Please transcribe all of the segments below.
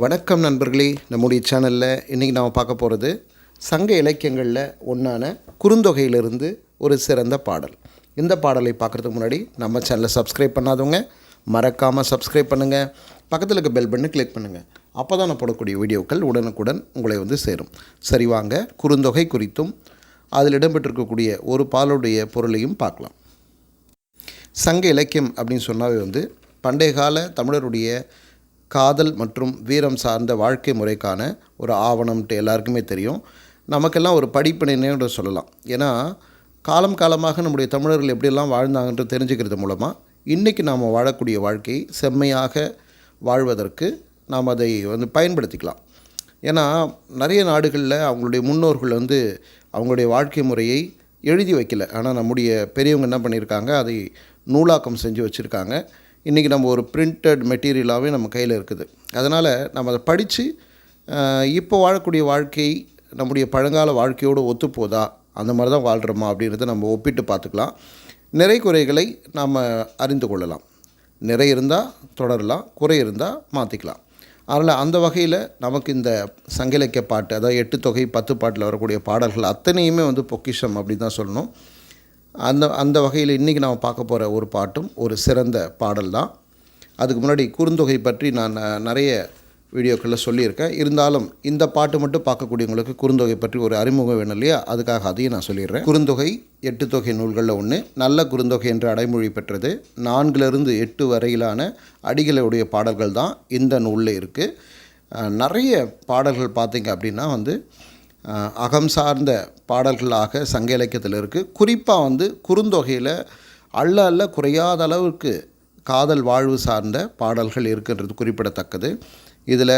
வணக்கம் நண்பர்களே, நம்முடைய சேனலில் இன்றைக்கி நாம் பார்க்க போகிறது சங்க இலக்கியங்களில் ஒன்றான குறுந்தொகையிலிருந்து ஒரு சிறந்த பாடல். இந்த பாடலை பார்க்குறதுக்கு முன்னாடி நம்ம சேனலை சப்ஸ்கிரைப் பண்ணாதவங்க மறக்காமல் சப்ஸ்கிரைப் பண்ணுங்கள். பக்கத்தில் இருக்க பெல் பட்டனை கிளிக் பண்ணுங்கள். அப்போ தான் நான் போடக்கூடிய வீடியோக்கள் உடனுக்குடன் உங்களை சேரும். சரி, வாங்க குறுந்தொகை குறித்தும் அதில் இடம்பெற்றிருக்கக்கூடிய ஒரு பாலுடைய பொருளையும் பார்க்கலாம். சங்க இலக்கியம் அப்படின்னு சொன்னாவே பண்டைய கால தமிழருடைய காதல் மற்றும் வீரம் சார்ந்த வாழ்க்கை முறைக்கான ஒரு ஆவணம்ட்டு எல்லாருக்குமே தெரியும். நமக்கெல்லாம் ஒரு படிப்பினைன்னு சொல்லலாம். ஏன்னா காலமாக நம்முடைய தமிழர்கள் எப்படியெல்லாம் வாழ்ந்தாங்கன்று தெரிஞ்சுக்கிறது மூலமாக இன்றைக்கி நாம் வாழக்கூடிய வாழ்க்கை செம்மையாக வாழ்வதற்கு நாம் அதை பயன்படுத்திக்கலாம். ஏன்னா நிறைய நாடுகளில் அவங்களுடைய முன்னோர்கள் அவங்களுடைய வாழ்க்கை முறையை எழுதி வைக்கல. ஆனால் நம்முடைய பெரியவங்க என்ன பண்ணியிருக்காங்க, அதை நூலாக்கம் செஞ்சு வச்சுருக்காங்க. இன்றைக்கி நம்ம ஒரு பிரிண்டட் மெட்டீரியலாகவே நம்ம கையில் இருக்குது. அதனால் நம்ம அதை படித்து இப்போ வாழக்கூடிய வாழ்க்கை நம்முடைய பழங்கால வாழ்க்கையோடு ஒத்துப்போதா, அந்த மாதிரி தான் வாழ்கிறோமா அப்படின்றத நம்ம ஒப்பிட்டு பார்த்துக்கலாம். நிறை குறைகளை நாம் அறிந்து கொள்ளலாம். நிறை இருந்தால் தொடரலாம், குறை இருந்தால் மாற்றிக்கலாம். அதனால் அந்த வகையில் நமக்கு இந்த சங்க இலக்கிய பாட்டு, அதாவது 8 தொகை 10 பாட்டில் வரக்கூடிய பாடல்கள் அத்தனையுமே பொக்கிஷம் அப்படி தான் சொல்லணும். அந்த வகையில் இன்றைக்கி நாம் பார்க்க போகிற ஒரு பாட்டும் ஒரு சிறந்த பாடல் தான். அதுக்கு முன்னாடி குறுந்தொகை பற்றி நான் நிறைய வீடியோக்களில் சொல்லியிருக்கேன். இருந்தாலும் இந்த பாட்டு மட்டும் பார்க்கக்கூடியவங்களுக்கு குறுந்தொகை பற்றி ஒரு அறிமுகம் வேணும் இல்லையா, அதுக்காக அதையும் நான் சொல்லிடுறேன். குறுந்தொகை 8 தொகை நூல்களில் ஒன்று. நல்ல குறுந்தொகை என்று அடைமொழி பெற்றது. 4 to 8 வரையிலான அடிகளுடைய பாடல்கள் தான் இந்த நூலில் இருக்குது. நிறைய பாடல்கள் பார்த்திங்க அப்படின்னா அகம் சார்ந்த பாடல்களாக சங்க இலக்கியத்தில் இருக்குது. குறிப்பாக குறுந்தொகையில் அள்ள குறையாத அளவுக்கு காதல் வாழ்வு சார்ந்த பாடல்கள் இருக்குன்றது குறிப்பிடத்தக்கது. இதில்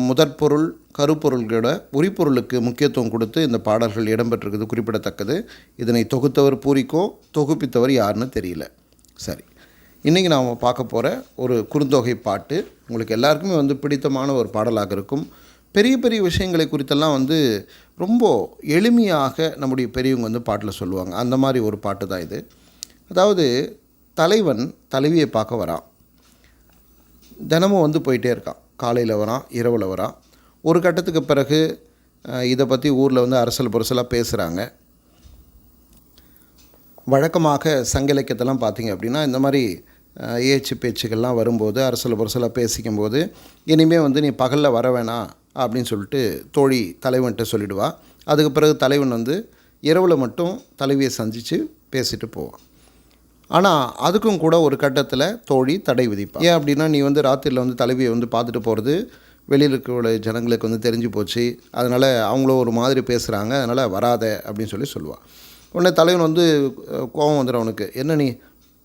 முதற்பொருள் கருப்பொருள்களோட உரிப்பொருளுக்கு முக்கியத்துவம் கொடுத்து இந்த பாடல்கள் இடம்பெற்றிருக்கிறது குறிப்பிடத்தக்கது. இதனை தொகுத்தவர் பூரிக்கோ, தொகுப்பித்தவர் யாருன்னு தெரியல. சரி, இன்றைக்கி நாம் பார்க்க போகிற ஒரு குறுந்தொகை பாட்டு உங்களுக்கு எல்லாருக்குமே பிடித்தமான ஒரு பாடலாக இருக்கும். பெரிய பெரிய விஷயங்களை குறித்தெல்லாம் ரொம்ப எளிமையாக நம்முடைய பெரியவங்க பாட்டில் சொல்லுவாங்க. அந்த மாதிரி ஒரு பாட்டு தான் இது. அதாவது தலைவன் தலைவியை பார்க்க வரான். தினமும் போயிட்டே இருக்கான். காலையில் வரான், இரவில் வரான். ஒரு கட்டத்துக்கு பிறகு இதை பற்றி ஊரில் அரசல் புரசலாக பேசுகிறாங்க. வழக்கமாக சங்க இலக்கியத்தெல்லாம் பார்த்திங்க அப்படின்னா இந்த மாதிரி ஏச்சு பேச்சுக்கள்லாம் வரும்போது அரசல் புரசலாக பேசிக்கும்போது இனிமேல் நீ பகலில் வர வேணாம் அப்படின்னு சொல்லிட்டு தோழி தலைவன்கிட்ட சொல்லிவிடுவா. அதுக்கு பிறகு தலைவன் இரவில் மட்டும் தலைவியை சந்தித்து பேசிட்டு போவான். ஆனால் அதுக்கும் கூட ஒரு கட்டத்தில் தோழி தடை விதிப்பான். ஏன் அப்படின்னா, நீ ராத்திரியில் தலைவியை பார்த்துட்டு போகிறது வெளியில் இருக்கிற ஜனங்களுக்கு தெரிஞ்சு போச்சு, அதனால் அவங்களும் ஒரு மாதிரி பேசுகிறாங்க, அதனால் வராத அப்படின்னு சொல்லுவாள். உடனே தலைவன் கோபம் வந்துடும் அவனுக்கு. என்ன நீ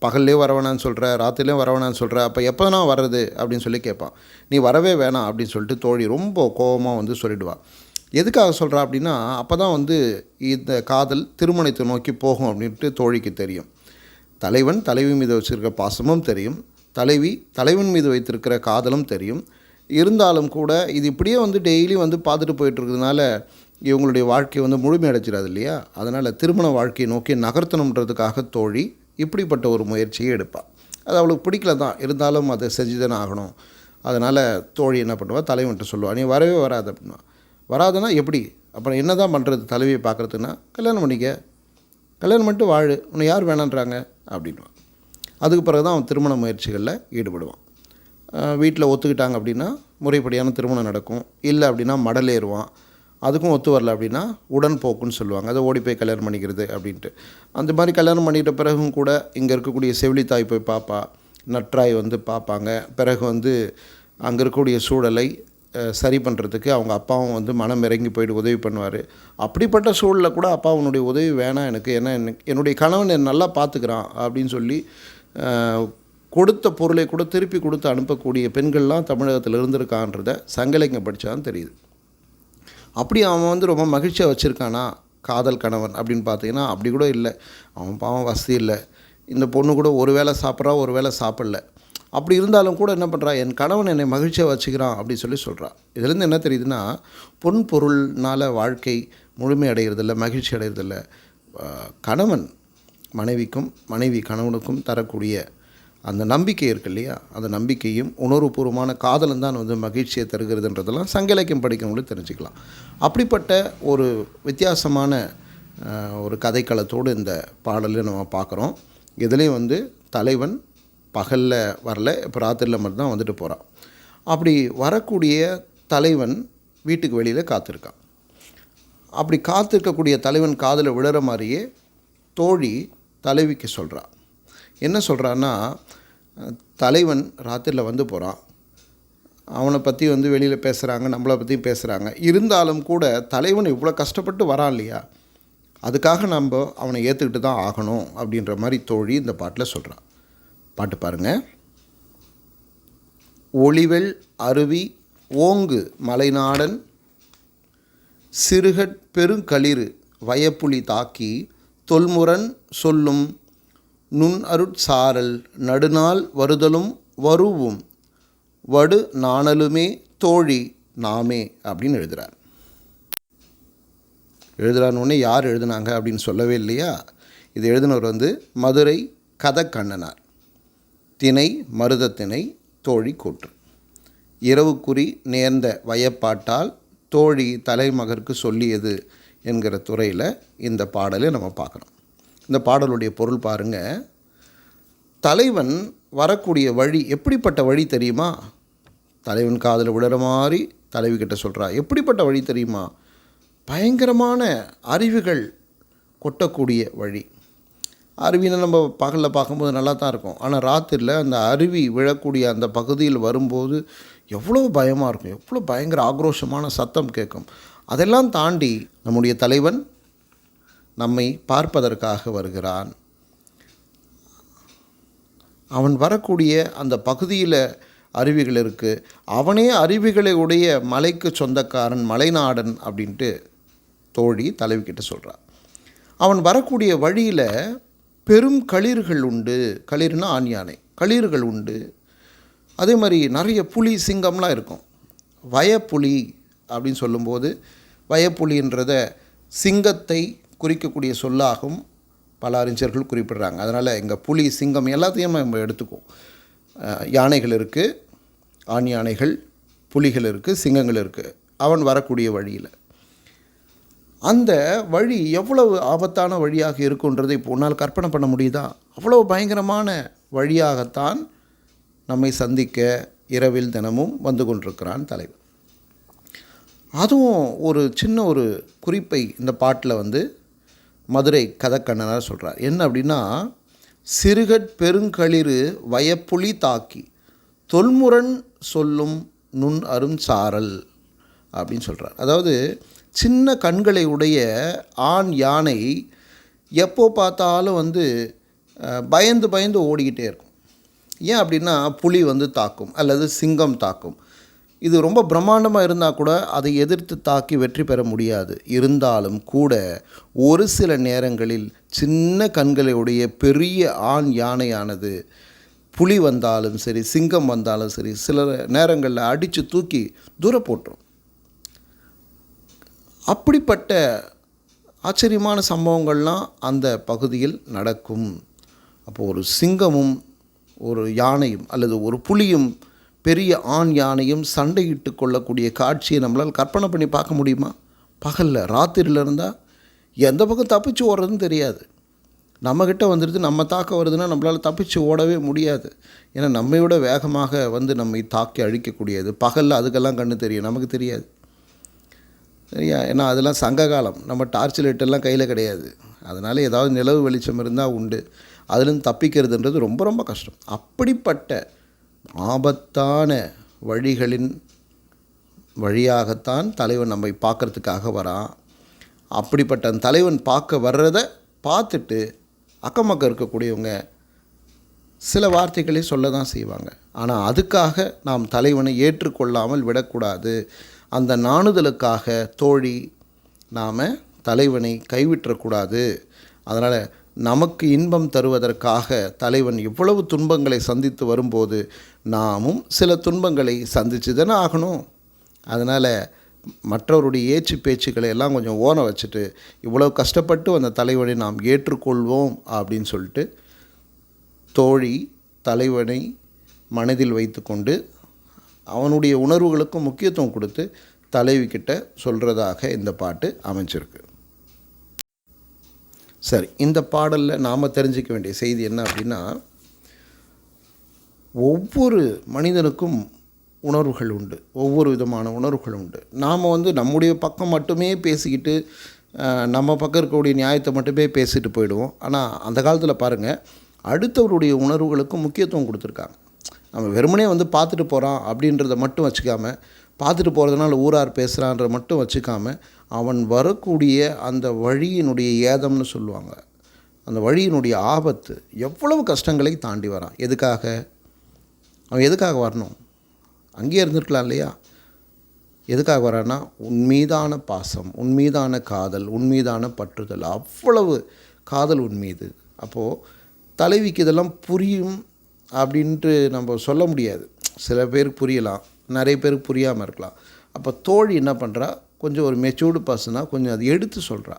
பகல்லே வரவேணான்னு சொல்கிற, ராத்திரிலேயும் வரவேணான்னு சொல்கிற, அப்போ எப்போ நான் வர்றது அப்படின்னு கேட்பான். நீ வரவே வேணாம் அப்படின்னு சொல்லிட்டு தோழி ரொம்ப கோபமாக சொல்லிடுவாள். எதுக்காக சொல்கிறா அப்படின்னா, அப்போ தான் இந்த காதல் திருமணத்தை நோக்கி போகும் அப்படின்ட்டு தோழிக்கு தெரியும். தலைவன் தலைவி மீது வச்சுருக்க பாசமும் தெரியும், தலைவி தலைவன் மீது வைத்திருக்கிற காதலும் தெரியும். இருந்தாலும் கூட இது இப்படியே டெய்லி பார்த்துட்டு போயிட்டுருக்கிறதுனால இவங்களுடைய வாழ்க்கை முழுமையடைச்சிடாது இல்லையா. அதனால் திருமண வாழ்க்கையை நோக்கி நகர்த்தணுன்றதுக்காக தோழி இப்படிப்பட்ட ஒரு முயற்சியை எடுப்பாள். அது அவளுக்கு பிடிக்கல தான், இருந்தாலும் அதை செஞ்சு தானே ஆகணும். அதனால் தோழி என்ன பண்ணுவாள், தலைவன்கிட்ட சொல்லுவாள், நீ வரவே வராது அப்படின்னா. வராதுன்னா எப்படி, அப்புறம் என்ன தான் பண்ணுறது தலைவியை பார்க்குறதுன்னா, கல்யாணம் பண்ணிக்க, கல்யாணம் பண்ணிட்டு வாழு, உன்னை யார் வேணான்றாங்க அப்படின்வான். அதுக்கு பிறகு தான் அவன் திருமண முயற்சிகளில் ஈடுபடுவான். வீட்டில் ஒத்துக்கிட்டாங்க அப்படின்னா முறைப்படியான திருமணம் நடக்கும். இல்லை அப்படின்னா மடல் ஏறுவான். அதுக்கும் ஒத்து வரல அப்படின்னா உடன்போக்குன்னு சொல்லுவாங்க. அதை ஓடி போய் கல்யாணம் பண்ணிக்கிறது அப்படின்ட்டு. அந்த மாதிரி கல்யாணம் பண்ணிட்ட பிறகும் கூட இங்கே இருக்கக்கூடிய செவிலித்தாய் போய் பார்ப்பா, நற்றாய் பார்ப்பாங்க. பிறகு அங்கே இருக்கக்கூடிய சூழலை சரி பண்ணுறதுக்கு அவங்க அப்பாவும் மனம் இறங்கி போய்ட்டு உதவி பண்ணுவார். அப்படிப்பட்ட சூழலில் கூட அப்பா உன்னுடைய உதவி வேணாம் எனக்கு, ஏன்னா என்னுடைய கணவன் என்னை நல்லா பார்த்துக்கிறான் அப்படின்னு சொல்லி கொடுத்த பொருளை கூட திருப்பி கொடுத்து அனுப்பக்கூடிய பெண்கள்லாம் தமிழகத்தில் இருந்திருக்கான்றதை சங்க இலக்கியம் படித்தாதான் தெரியுது. அப்படி அவன் ரொம்ப மகிழ்ச்சியாக வச்சுருக்கானா காதல் கணவன் அப்படின்னு பார்த்தீங்கன்னா அப்படி கூட இல்லை. அவன் பாவம் வசதி இல்லை. இந்த பொண்ணு கூட ஒரு வேளை சாப்பிட்றா, ஒரு வேளை சாப்பிடல. அப்படி இருந்தாலும் கூட என்ன பண்ணுறா, என் கணவன் என்னை மகிழ்ச்சியாக வச்சுக்கிறான் அப்படின்னு சொல்கிறா. இதுலேருந்து என்ன தெரியுதுன்னா, பொன் பொருள்னால் வாழ்க்கை முழுமை அடைகிறதில்ல, மகிழ்ச்சி அடைகிறதில்ல. கணவன் மனைவிக்கும் மனைவி கணவனுக்கும் தரக்கூடிய அந்த நம்பிக்கை இருக்கு இல்லையா, அந்த நம்பிக்கையும் உணர்வுபூர்வமான காதலும் தான் வந்து மகிழ்ச்சியை தருகிறதுன்றதெல்லாம் சங்க இலக்கியம் படிக்கிறவங்களுக்கு தெரிஞ்சுக்கலாம். அப்படிப்பட்ட ஒரு வித்தியாசமான ஒரு கதைக்களத்தோடு இந்த பாடலில் நம்ம பார்க்குறோம். இதுலேயும் வந்து தலைவன் பகலில் வரல, இப்போ ராத்திரியில் மட்டும்தான் வந்துட்டு போகிறான். அப்படி வரக்கூடிய தலைவன் வீட்டுக்கு வெளியில் காத்திருக்கான். அப்படி காத்திருக்கக்கூடிய தலைவன் காதில் விழுற மாதிரியே தோழி தலைவிக்கு சொல்கிறான். என்ன சொல்கிறான்னா, தலைவன் ராத்திரியில் வந்து போகிறான், அவனை பற்றி வந்து வெளியில் பேசுகிறாங்க, நம்மளை பற்றியும் பேசுகிறாங்க. இருந்தாலும் கூட தலைவன் இவ்வளோ கஷ்டப்பட்டு வரான் இல்லையா, அதுக்காக நம்ம அவனை ஏற்றுக்கிட்டு தான் ஆகணும் அப்படின்ற மாதிரி தோழி இந்த பாட்டில் சொல்கிறான். பாட்டு பாருங்கள். ஒளிவெள் அருவி ஓங்கு மலைநாடன் சிறுகட் பெருங்களிறு வயப்புலி தாக்கி தொல்முரண் சொல்லும் நுண் அருட்சாரல் நடுநாள் வருதலும் வருவும் வடு நாணலுமே தோழி நாமே அப்படின்னு எழுதுகிறார். எழுதுகிறான்னு யார் எழுதுனாங்க அப்படின்னு சொல்லவே இல்லையா. இது எழுதினவர் வந்து மதுரை கதக்கண்ணனார். திணை மருதத்திணை, தோழி கூற்று. இரவுக்குறி நேர்ந்த வயப்பாட்டால் தோழி தலைமகற்கு சொல்லியது என்கிற துறையில் இந்த பாடலை நம்ம பார்க்குறோம். இந்த பாடலுடைய பொருள் பாருங்கள். தலைவன் வரக்கூடிய வழி எப்படிப்பட்ட வழி தெரியுமா? தலைவன் காதில் விழுற மாதிரி தலைவிக்கிட்ட சொல்கிறா. எப்படிப்பட்ட வழி தெரியுமா? பயங்கரமான அருவிகள் கொட்டக்கூடிய வழி. அருவின்னு நம்ம பகலில் பார்க்கும்போது நல்லா தான் இருக்கும். ஆனால் ராத்திரியில் அந்த அருவி விழக்கூடிய அந்த பகுதியில் வரும்போது எவ்வளோ பயமாக இருக்கும், எவ்வளோ பயங்கர ஆக்ரோஷமான சத்தம் கேட்கும். அதெல்லாம் தாண்டி நம்முடைய தலைவன் நம்மை பார்ப்பதற்காக வருகிறான். அவன் வரக்கூடிய அந்த பகுதியில் அருவிகள் இருக்குது. அவனே அருவிகளை உடைய மலைக்கு சொந்தக்காரன், மலைநாடன் அப்படின்ட்டு தோழி தலைவிக்கிட்ட சொல்கிறான். அவன் வரக்கூடிய வழியில் பெரும் களிர்கள் உண்டு. களிர்னா ஆண் யானை, களிர்கள் உண்டு. அதே மாதிரி நிறைய புலி சிங்கம்லாம் இருக்கும். வயப்புலி அப்படின்னு சொல்லும்போது வயப்புலின்றத சிங்கத்தை குறிக்கக்கூடிய சொல்லாகவும் பல அறிஞர்கள் குறிப்பிடுறாங்க. அதனால் இங்கே புலி சிங்கம் எல்லாத்தையும் நம்ம எடுத்துக்குவோம். யானைகள் இருக்குது, ஆண் யானைகள், புலிகள் இருக்குது, சிங்கங்கள் இருக்குது. அவன் வரக்கூடிய வழியில் அந்த வழி எவ்வளவு ஆபத்தான வழியாக இருக்குன்றதை இப்போ உன்னால் கற்பனை பண்ண முடியுதா? அவ்வளோ பயங்கரமான வழியாகத்தான் நம்மை சந்திக்க இரவில் தினமும் வந்து கொண்டிருக்கிறான் தலைவன். அதுவும் ஒரு சின்ன ஒரு குறிப்பை இந்த பாட்டில் வந்து மதுரை கதக்கண்ணனார் சொல்கிறார். என்ன அப்படின்னா, சிறுகட் பெருங்களிறு வயப்புலி தாக்கி தொல்முரண் சொல்லும் நுண் அருஞ்சாரல் அப்படின்னு சொல்கிறார். அதாவது சின்ன கண்களை உடைய ஆண் யானை எப்போ பார்த்தாலும் வந்து பயந்து பயந்து ஓடிக்கிட்டே இருக்கும். ஏன் அப்படின்னா, புலி வந்து தாக்கும் அல்லது சிங்கம் தாக்கும். இது ரொம்ப பிரம்மாண்டமாக இருந்தால் கூட அதை எதிர்த்து தாக்கி வெற்றி பெற முடியாது. இருந்தாலும் கூட ஒரு சில நேரங்களில் சின்ன கண்களை உடைய பெரிய ஆண் யானையானது புலி வந்தாலும் சரி, சிங்கம் வந்தாலும் சரி, சில நேரங்களில் அடித்து தூக்கி தூர போட்டுரும். அப்படிப்பட்ட ஆச்சரியமான சம்பவங்கள்லாம் அந்த பகுதியில் நடக்கும். அப்போது ஒரு சிங்கமும் ஒரு யானையும் அல்லது ஒரு புலியும் பெரிய ஆண் யானையும் சண்டையிட்டு கொள்ளக்கூடிய காட்சியை நம்மளால் கற்பனை பண்ணி பார்க்க முடியுமா? பகலில் ராத்திரியில் இருந்தால் எந்த பக்கம் தப்பிச்சு ஓடுறதுன்னு தெரியாது. நம்மக்கிட்ட வந்துடுது, நம்ம தாக்க வருதுன்னா நம்மளால் தப்பிச்சு ஓடவே முடியாது. ஏன்னா நம்மையோட வேகமாக வந்து நம்மை தாக்கி அழிக்கக்கூடியது. பகலில் அதுக்கெல்லாம் கண்ணு தெரியும், நமக்கு தெரியாது. சரியா? ஏன்னா அதெல்லாம் சங்க காலம். நம்ம டார்ச் லைட்டெல்லாம் கையில் கிடையாது. அதனால் ஏதாவது நிலவு வெளிச்சம் இருந்தால் உண்டு. அதுலேருந்து தப்பிக்கிறதுன்றது ரொம்ப ரொம்ப கஷ்டம். அப்படிப்பட்ட ஆபத்தான வழிகளின் வழியாகத்தான் தலைவன் நம்மை பார்க்குறதுக்காக வரான். அப்படிப்பட்ட அந்த தலைவன் பார்க்க வர்றதை பார்த்துட்டு அக்கம் பக்கம் இருக்கக்கூடியவங்க சில வார்த்தைகளை சொல்ல தான் செய்வாங்க. ஆனால் அதுக்காக நாம் தலைவனை ஏற்றுக்கொள்ளாமல் விடக்கூடாது. அந்த நாணுதலுக்காக தோழி நாம் தலைவனை கைவிட்டக்கூடாது. அதனால் நமக்கு இன்பம் தருவதற்காக தலைவன் இவ்வளவு துன்பங்களை சந்தித்து வரும்போது நாமும் சில துன்பங்களை சந்தித்து தானே ஆகணும். அதனால் மற்றவருடைய ஏச்சு பேச்சுக்களை எல்லாம் கொஞ்சம் ஓர வச்சுட்டு இவ்வளவு கஷ்டப்பட்டு அந்த தலைவனை நாம் ஏற்றுக்கொள்வோம் அப்படின்னு சொல்லிட்டு தோழி தலைவனை மனதில் வைத்துக்கொண்டு அவனுடைய உணர்வுகளுக்கும் முக்கியத்துவம் கொடுத்து தலைவிக்கிட்ட சொல்கிறதாக இந்த பாட்டு அமைஞ்சிருக்கு. சரி, இந்த பாடலில் நாம் தெரிஞ்சிக்க வேண்டிய செய்தி என்ன அப்படின்னா, ஒவ்வொரு மனிதனுக்கும் உணர்வுகள் உண்டு, ஒவ்வொரு விதமான உணர்வுகள் உண்டு. நாம் நம்முடைய பக்கம் மட்டுமே பேசிக்கிட்டு நம்ம பக்கம் இருக்கக்கூடிய நியாயத்தை மட்டுமே பேசிட்டு போயிடுவோம். ஆனால் அந்த காலத்தில் பாருங்கள், அடுத்தவருடைய உணர்வுகளுக்கும் முக்கியத்துவம் கொடுத்துருக்காங்க. நம்ம வெறுமனே பார்த்துட்டு போகிறான் அப்படின்றத மட்டும் வச்சுக்காமல், பார்த்துட்டு போகிறதுனால ஊரார் பேசுகிறான்ற மட்டும் வச்சுக்காமல், அவன் வரக்கூடிய அந்த வழியினுடைய ஏதம்னு சொல்லுவாங்க, அந்த வழியினுடைய ஆபத்து, எவ்வளவு கஷ்டங்களை தாண்டி வரான். எதுக்காக? அவன் எதுக்காக வரணும்? அங்கேயே இருந்திருக்கலாம் இல்லையா? எதுக்காக வரான்னா, உன்மீதான பாசம், உன்மீதான காதல், உன்மீதான பற்றுதல், அவ்வளவு காதல் உன்மீது. அப்போது தலைவிக்கு இதெல்லாம் புரியும் அப்படின்ட்டு நம்ம சொல்ல முடியாது. சில பேருக்கு புரியலாம், நிறைய பேருக்கு புரியாமல் இருக்கலாம். அப்போ தோழி என்ன பண்ணுறா, கொஞ்சம் ஒரு மெச்சூர்டு பர்சனாக கொஞ்சம் அதை எடுத்து சொல்கிறா.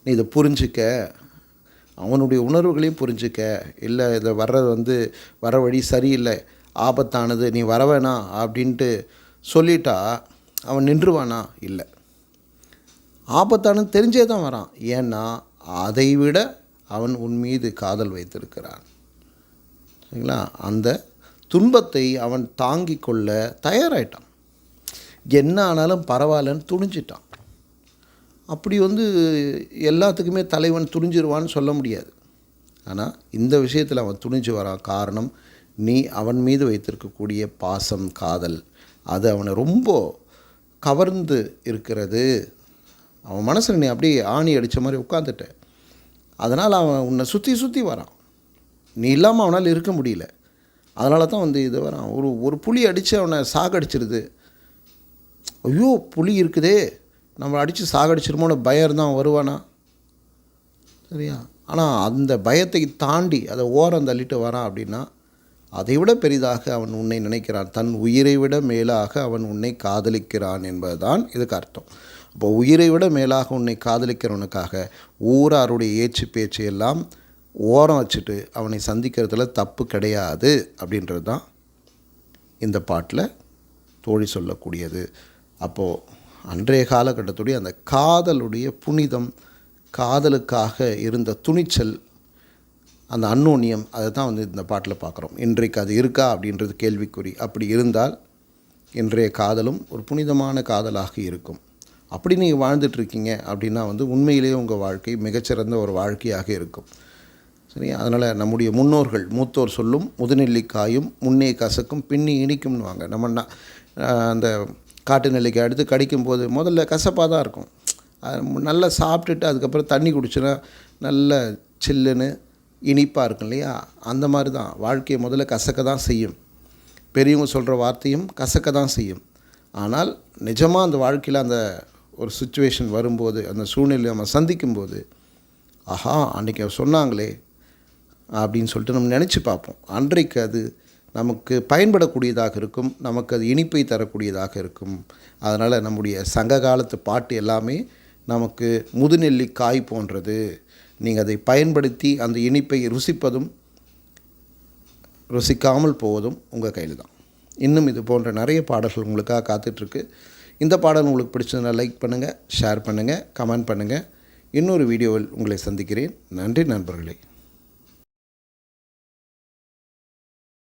நீ இதை புரிஞ்சிக்க, அவனுடைய உணர்வுகளையும் புரிஞ்சிக்க, இல்லை இதை வர வழி சரியில்லை, ஆபத்தானது, நீ வர வேணாம் அப்படின்ட்டு சொல்லிட்டா அவன் நின்றுவானா? இல்லை, ஆபத்தானது தெரிஞ்சே தான் வரான். ஏன்னா அதை விட அவன் உன் மீது காதல் வைத்திருக்கிறான். சரிங்களா? அந்த துன்பத்தை அவன் தாங்கி கொள்ள தயாராகிட்டான். என்ன ஆனாலும் பரவாயில்லன்னு துணிஞ்சிட்டான். அப்படி எல்லாத்துக்குமே தலைவன் துணிஞ்சிருவான்னு சொல்ல முடியாது. ஆனால் இந்த விஷயத்தில் அவன் துணிஞ்சு வரான். காரணம், நீ அவன் மீது வைத்திருக்கக்கூடிய பாசம், காதல், அது அவனை ரொம்ப கவர்ந்து இருக்கிறது. அவன் மனசில் நீ அப்படியே ஆணி அடித்த மாதிரி உட்காந்துட்ட. அதனால் அவன் உன்னை சுற்றி சுற்றி வரான். நீ இல்லாமல் அவனால் இருக்க முடியல. அதனால தான் இது வரான். ஒரு புலி அடித்து அவனை சாகடிச்சிருது. ஐயோ, புலி இருக்குதே, நம்ம அடித்து சாகடிச்சிருமோன்னு பயம் தான் வருவானா? சரியா? ஆனால் அந்த பயத்தை தாண்டி அதை ஓரம் தள்ளிட்டு வரான். அப்படின்னா அதை விட பெரிதாக அவன் உன்னை நினைக்கிறான். தன் உயிரை விட மேலாக அவன் உன்னை காதலிக்கிறான் என்பதுதான் இதுக்கு அர்த்தம். அப்போ உயிரை விட மேலாக உன்னை காதலிக்கிறவனுக்காக ஊராருடைய ஏச்சு பேச்சு எல்லாம் ஓரம் வச்சுட்டு அவனை சந்திக்கிறதுல தப்பு கிடையாது அப்படின்றது தான் இந்த பாட்டில் தோழி சொல்லக்கூடியது. அப்போது அன்றைய காலகட்டத்துடைய அந்த காதலுடைய புனிதம், காதலுக்காக இருந்த துணிச்சல், அந்த அன்னோன்யம், அதை தான் இந்த பாட்டில் பார்க்குறோம். இன்றைக்கு அது இருக்கா அப்படின்றது கேள்விக்குறி. அப்படி இருந்தால் இன்றைய காதலும் ஒரு புனிதமான காதலாக இருக்கும். அப்படி நீங்கள் வாழ்ந்துட்டுருக்கீங்க அப்படின்னா உண்மையிலேயே உங்கள் வாழ்க்கை மிகச்சிறந்த ஒரு வாழ்க்கையாக இருக்கும். சரி, அதனால் நம்முடைய முன்னோர்கள், மூத்தோர் சொல்லும் முதுநெல்லிக்காயும் முன்னே கசக்கும் பின்னி இனிக்கும்னுவாங்க. நம்ம அந்த காட்டு நெல்லிக்காய் எடுத்து கடிக்கும்போது முதல்ல கசப்பாக தான் இருக்கும். நல்லா சாப்பிட்டுட்டு அதுக்கப்புறம் தண்ணி குடிச்சுன்னா நல்ல சில்லுன்னு இனிப்பாக இருக்கும் இல்லையா? அந்த மாதிரி தான் வாழ்க்கையை முதல்ல கசக்க தான் செய்யும். பெரியவங்க சொல்கிற வார்த்தையும் கசக்க தான் செய்யும். ஆனால் நிஜமாக அந்த வாழ்க்கையில் அந்த ஒரு சுச்சுவேஷன் வரும்போது, அந்த சூழ்நிலை நம்ம சந்திக்கும்போது, ஆஹா அன்றைக்கி சொன்னாங்களே அப்படின்னு சொல்லிட்டு நம்ம நினச்சி பார்ப்போம். அன்றைக்கு அது நமக்கு பயன்படக்கூடியதாக இருக்கும், நமக்கு அது இனிப்பை தரக்கூடியதாக இருக்கும். அதனால் நம்முடைய சங்க காலத்து பாட்டு எல்லாமே நமக்கு முதுநெல்லிக்காய் போன்றது. நீங்கள் அதை பயன்படுத்தி அந்த இனிப்பை ருசிப்பதும் ருசிக்காமல் போவதும் உங்கள் கையில் தான். இன்னும் இது போன்ற நிறைய பாடல்கள் உங்களுக்காக காத்துட்ருக்கு. இந்த பாடல் உங்களுக்கு பிடிச்சதுன்னா லைக் பண்ணுங்கள், ஷேர் பண்ணுங்கள், கமெண்ட் பண்ணுங்கள். இன்னொரு வீடியோவில் உங்களை சந்திக்கிறேன். நன்றி நண்பர்களே.